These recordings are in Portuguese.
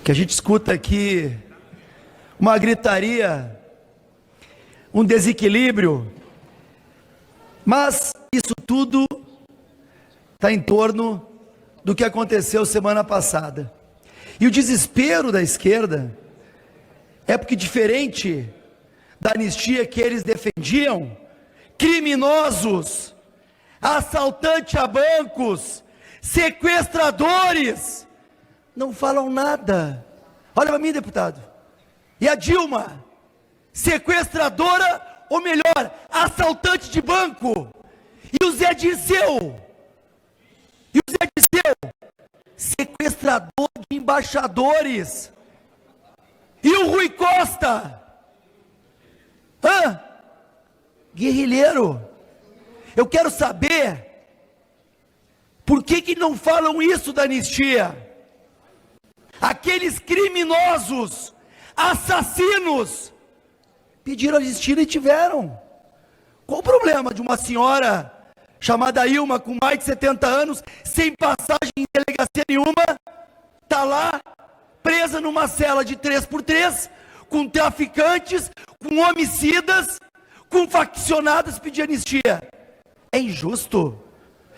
que a gente escuta aqui uma gritaria, um desequilíbrio, mas isso tudo está em torno do que aconteceu semana passada. E o desespero da esquerda é porque, diferente da anistia que eles defendiam, criminosos, assaltantes a bancos, sequestradores, não falam nada. Olha para mim, deputado. E a Dilma, sequestradora, ou melhor, assaltante de banco. E o Zé Dirceu, sequestrador de embaixadores. E o Rui Costa, guerrilheiro. Eu quero saber por que não falam isso da anistia. Aqueles criminosos, assassinos, pediram anistia e tiveram. Qual o problema de uma senhora chamada Ilma, com mais de 70 anos, sem passagem em delegacia nenhuma, está lá, presa numa cela de 3x3, com traficantes, com homicidas, com faccionadas, pedir anistia? É injusto.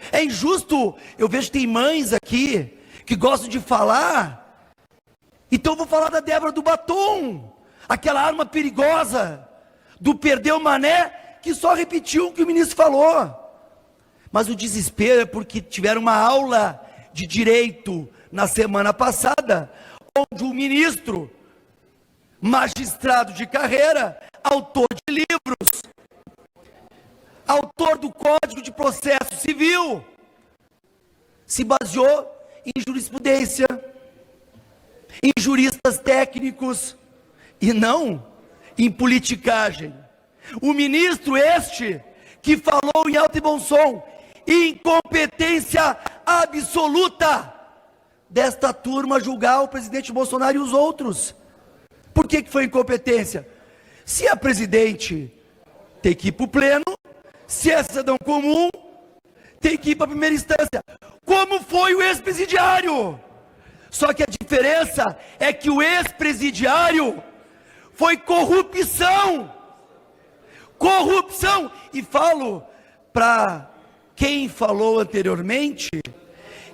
É injusto. Eu vejo que tem mães aqui que gostam de falar. Então eu vou falar da Débora do Batom, aquela arma perigosa, do Perdeu Mané, que só repetiu o que o ministro falou. Mas o desespero é porque tiveram uma aula de direito na semana passada, onde o ministro, magistrado de carreira, autor de livros, autor do Código de Processo Civil, se baseou em jurisprudência, em juristas técnicos, e não em politicagem. O ministro que falou em alto e bom som, incompetência absoluta desta turma julgar o presidente Bolsonaro e os outros. Por que foi incompetência? Se a presidente tem que ir para o pleno, se é cidadão comum, tem que ir para a primeira instância, como foi o ex-presidiário. Só que a diferença é que o ex-presidiário foi corrupção. Corrupção. E falo para quem falou anteriormente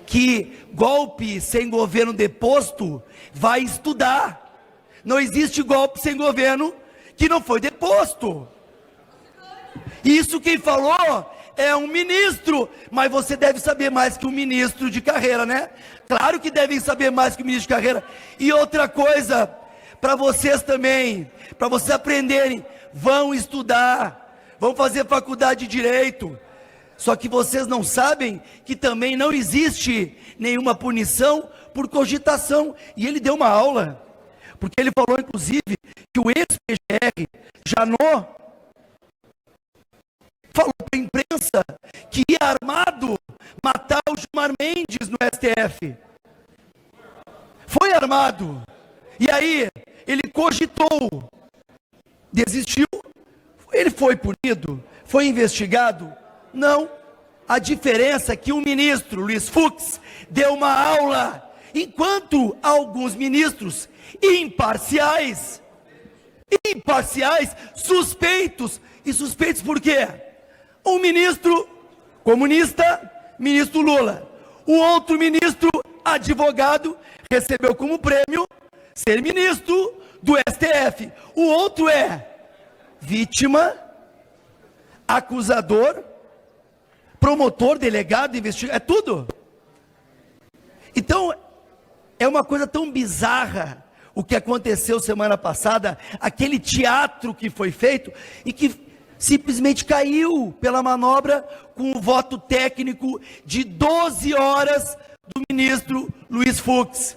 que golpe sem governo deposto vai estudar. Não existe golpe sem governo que não foi deposto. Isso quem falou é um ministro, mas você deve saber mais que um ministro de carreira, né? Claro que devem saber mais que um ministro de carreira. E outra coisa, para vocês também, para vocês aprenderem, vão estudar, vão fazer faculdade de Direito. Só que vocês não sabem que também não existe nenhuma punição por cogitação. E ele deu uma aula, porque ele falou inclusive que o ex-PGR, Janot, falou para a imprensa que ia armado matar o Gilmar Mendes no STF. Foi armado. E aí, ele cogitou, desistiu, ele foi punido, foi investigado? Não. A diferença é que o ministro Luiz Fux deu uma aula, enquanto alguns ministros imparciais, suspeitos. E suspeitos por quê? Um ministro comunista, ministro Lula. O outro ministro, advogado, recebeu como prêmio ser ministro do STF. O outro é vítima, acusador, promotor, delegado, investigador, é tudo. Então, é uma coisa tão bizarra o que aconteceu semana passada, aquele teatro que foi feito e que simplesmente caiu pela manobra com o voto técnico de 12 horas do ministro Luiz Fux.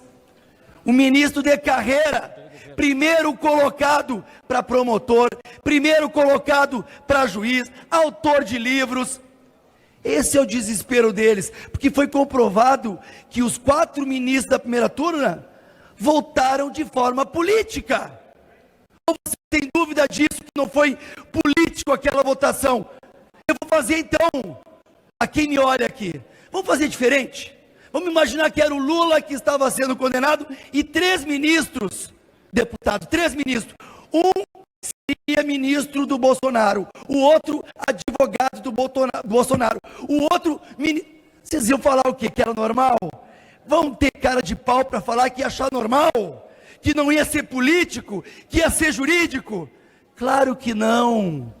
O ministro de carreira, primeiro colocado para promotor, primeiro colocado para juiz, autor de livros. Esse é o desespero deles, porque foi comprovado que os 4 ministros da primeira turma votaram de forma política. Ou você tem dúvida disso, que não foi político aquela votação? Eu vou fazer então, a quem me olha aqui, vamos fazer diferente? Vamos imaginar que era o Lula que estava sendo condenado e 3 ministros, deputados, 3 ministros. Um seria ministro do Bolsonaro, o outro advogado do Bolsonaro, o outro vocês iam falar o quê? Que era normal? Vão ter cara de pau para falar que ia achar normal? Que não ia ser político? Que ia ser jurídico? Claro que não.